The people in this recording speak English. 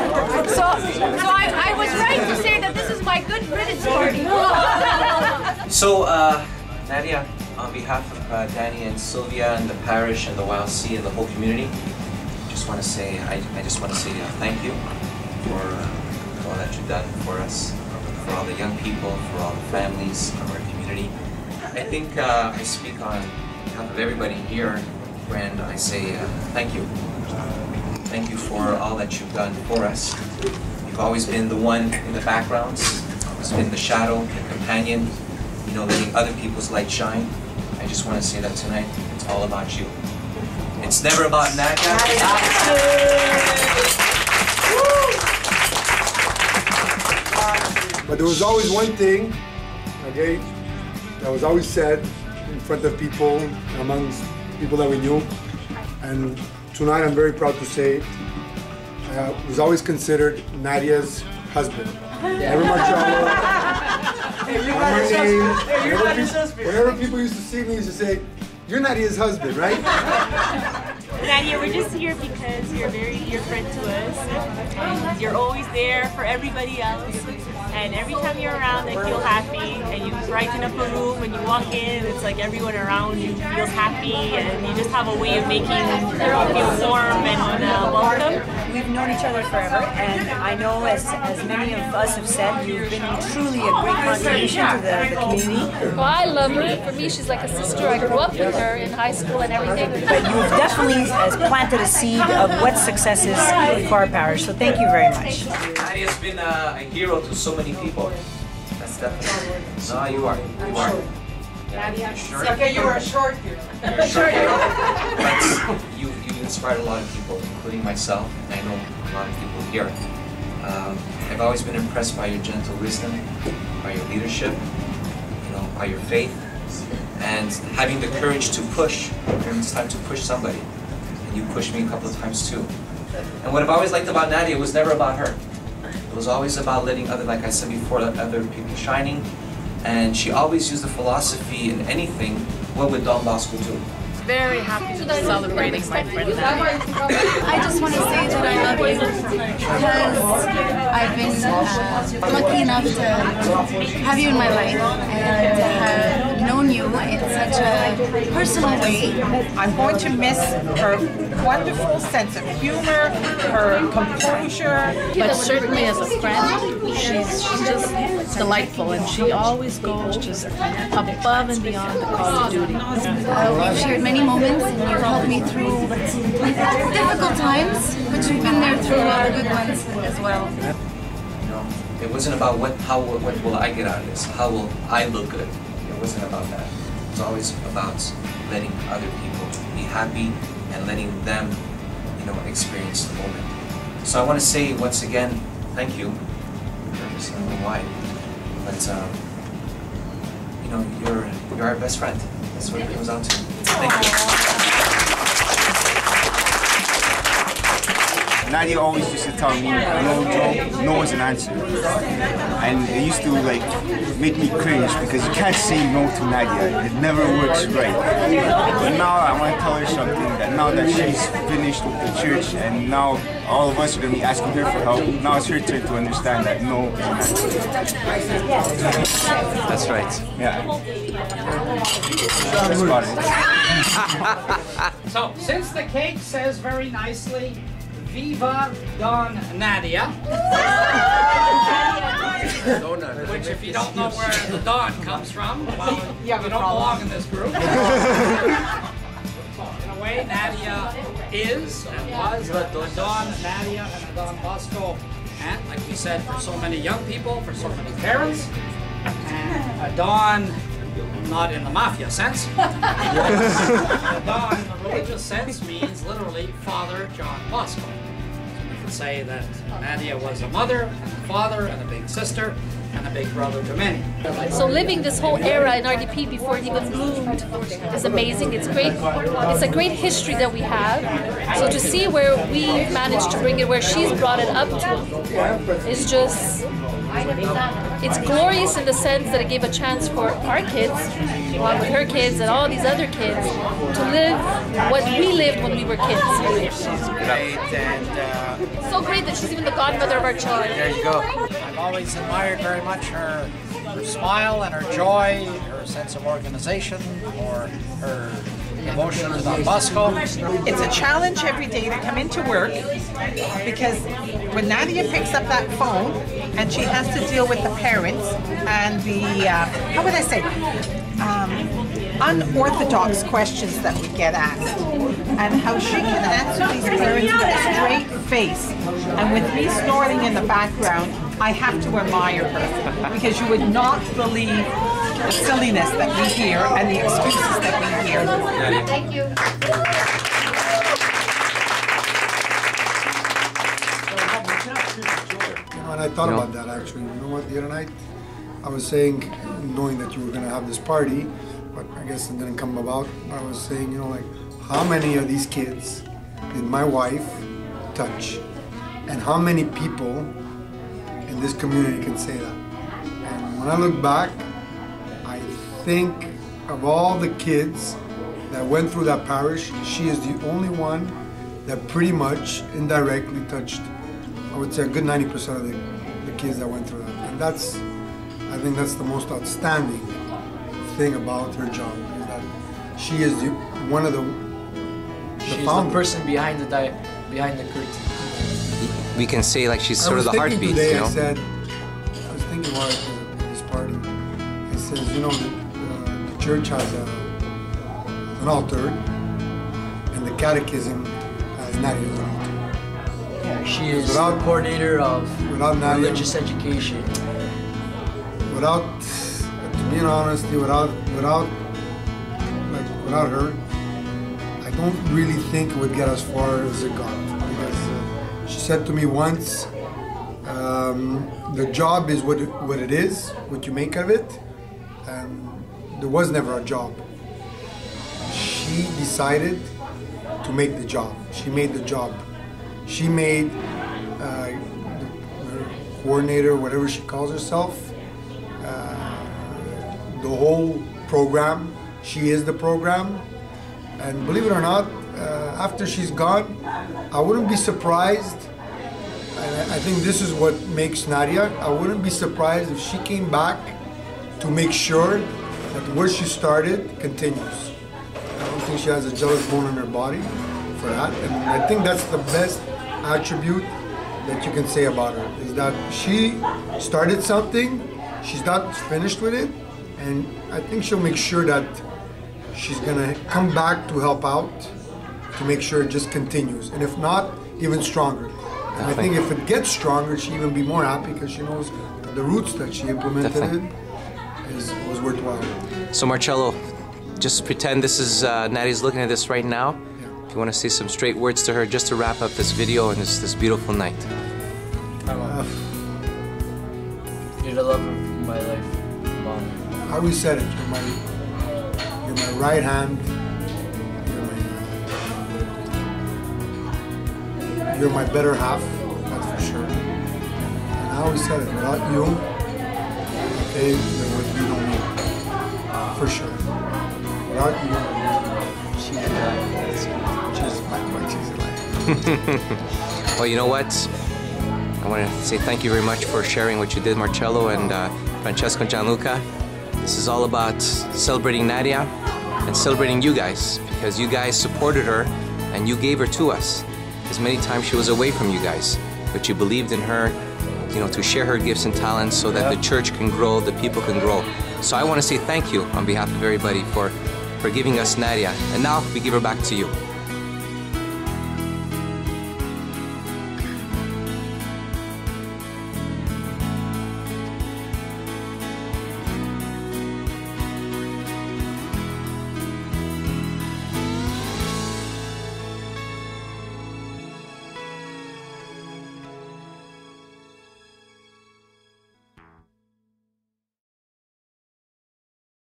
So I was right to say that this is my good riddance party. So, Nadia, on behalf of Danny and Sylvia and the parish and the YLC and the whole community, I just want to say thank you for all that you've done for us, for all the young people, for all the families of our community. I think I speak on behalf of everybody here when I say thank you. Thank you for all that you've done for us. You've always been the one in the background, always been the shadow, the companion, you know, letting other people's light shine. I just want to say that tonight, it's all about you. It's never about Nadia. But there was always one thing, okay, that was always said in front of people, amongst people that we knew. And tonight I'm very proud to say it was always considered Nadia's husband. Every Marcello, whenever people used to see me, used to say, "You're Nadia's husband, right?" Nadia, we're just here because you're a very dear friend to us. And you're always there for everybody else. And every time you're around, I feel happy. And you brighten up a room when you walk in. It's like everyone around you feels happy. And you just have a way of making everyone feel warm and welcome. We've known each other forever. And I know, as many of us have said, you've been truly a great contribution to the community. Well, I love her. For me, she's like a sister. I grew up with her in high school and everything. But you've definitely planted a seed of what success is for our parish. So thank you very much. Nadia's been a hero to so many people. That's definitely. No, you are. You are. Nadia. Sure. Okay, you were a short hero. You're a short hero. But you inspired a lot of people, including myself. I know a lot of people here. I've always been impressed by your gentle wisdom, by your leadership, you know, by your faith, and having the courage to push when it's time to push somebody. And you pushed me a couple of times too. And what I've always liked about Nadia was never about her. It was always about letting like I said before, let other people shining. And she always used the philosophy in anything, what would Don Bosco do? Very happy to be celebrating my friend Nadia. I just want to say that I love you because I've been lucky enough to have you in my life and have known you in such a personal way. I'm going to miss her wonderful sense of humor, her composure. But certainly as a friend, she's just delightful, and she always goes just above and beyond the call of duty. We've shared many moments and you've helped me through difficult times, but you've been there through all the good ones as well. You know, it wasn't about what will I get out of this, how will I look good. It wasn't about that. It was always about letting other people be happy and letting them, you know, experience the moment. So I want to say once again, thank you. I don't know why, but you know, you're our best friend. That's what it comes out to. Thank you. Nadia always used to tell me, no, Joe, no is an answer. And it used to like make me cringe because you can't say no to Nadia. It never works right. But now I want to tell her something, that now that she's finished with the church and now all of us are going to be asking her for help, now it's her turn to understand that no is an answer. That's right. Yeah. That's about it. So, since the cake says very nicely, Viva Don Nadia. Which, if you don't know where the Don comes from, well, you don't belong in this group. So, in a way, Nadia is and was a Don Nadia and a Don Bosco aunt, like we said, for so many young people, for so many parents. And a Don, not in the mafia sense. A Don in the religious sense means literally Father John Bosco. So we can say that Nadia was a mother and a father and a big sister and a big brother to many. So living this whole era in RDP before it even bloomed is amazing. It's great. It's a great history that we have. So to see where we managed to bring it, where she's brought it up to, is just It's glorious in the sense that it gave a chance for our kids, along with her kids and all these other kids, to live what we lived when we were kids. She's great, and So great that she's even the godmother of our children. there you go. I've always admired very much her smile and her joy, her sense of organization, or her devotion to Don Bosco. It's a challenge every day to come into work, because when Nadia picks up that phone and she has to deal with the parents and the, how would I say, unorthodox questions that we get asked, and how she can answer these parents with a straight face, and with me snorting in the background, I have to admire her, because you would not believe the silliness that we hear and the excuses that we hear. Thank you. And I thought about that actually. You know what, the other night I was saying, knowing that you were going to have this party, but I guess it didn't come about, I was saying, you know, like, how many of these kids did my wife touch? And how many people in this community can say that? And when I look back, I think of all the kids that went through that parish, she is the only one that pretty much indirectly touched, I would say, a good 90% of the kids that went through that. And that's, I think that's the most outstanding thing about her job, is that she is one of the person behind the curtain. We can say like she's sort of the heartbeat, today, you know? I was thinking about it at this party. It says, you know, the church has an altar, and the catechism has Nadia's altar. Yeah, she is the coordinator of religious education. Without, to be honest, without her, I don't really think it would get as far as it got. Because she said to me once, the job is what it is, what you make of it, and there was never a job. She decided to make the job. She made the job. She made the coordinator, whatever she calls herself, the whole program. She is the program. And believe it or not, after she's gone, I wouldn't be surprised, and I think this is what makes Nadia, I wouldn't be surprised if she came back to make sure that where she started continues. I don't think she has a jealous bone in her body for that, and I think that's the best attribute that you can say about her, is that she started something, she's not finished with it, and I think she'll make sure that she's gonna come back to help out, to make sure it just continues, and if not, even stronger. And I think if it gets stronger, she'll even be more happy, because she knows that the roots that she implemented in was worthwhile. So Marcello, just pretend this is Nadia's looking at this right now. Yeah. If you want to say some straight words to her, just to wrap up this video and this beautiful night. You're the love of my life, Mom. I always said it. You're my right hand. You're my better half. That's for sure. And I always said it. Without you, okay, there would be no me. For sure. Without you, she's alive. Well, you know what? I want to say thank you very much for sharing what you did, Marcello and Francesco and Gianluca. This is all about celebrating Nadia and celebrating you guys, because you guys supported her and you gave her to us. As many times she was away from you guys, but you believed in her, you know, to share her gifts and talents so that the church can grow, the people can grow. So I want to say thank you on behalf of everybody for giving us Nadia. And now we give her back to you.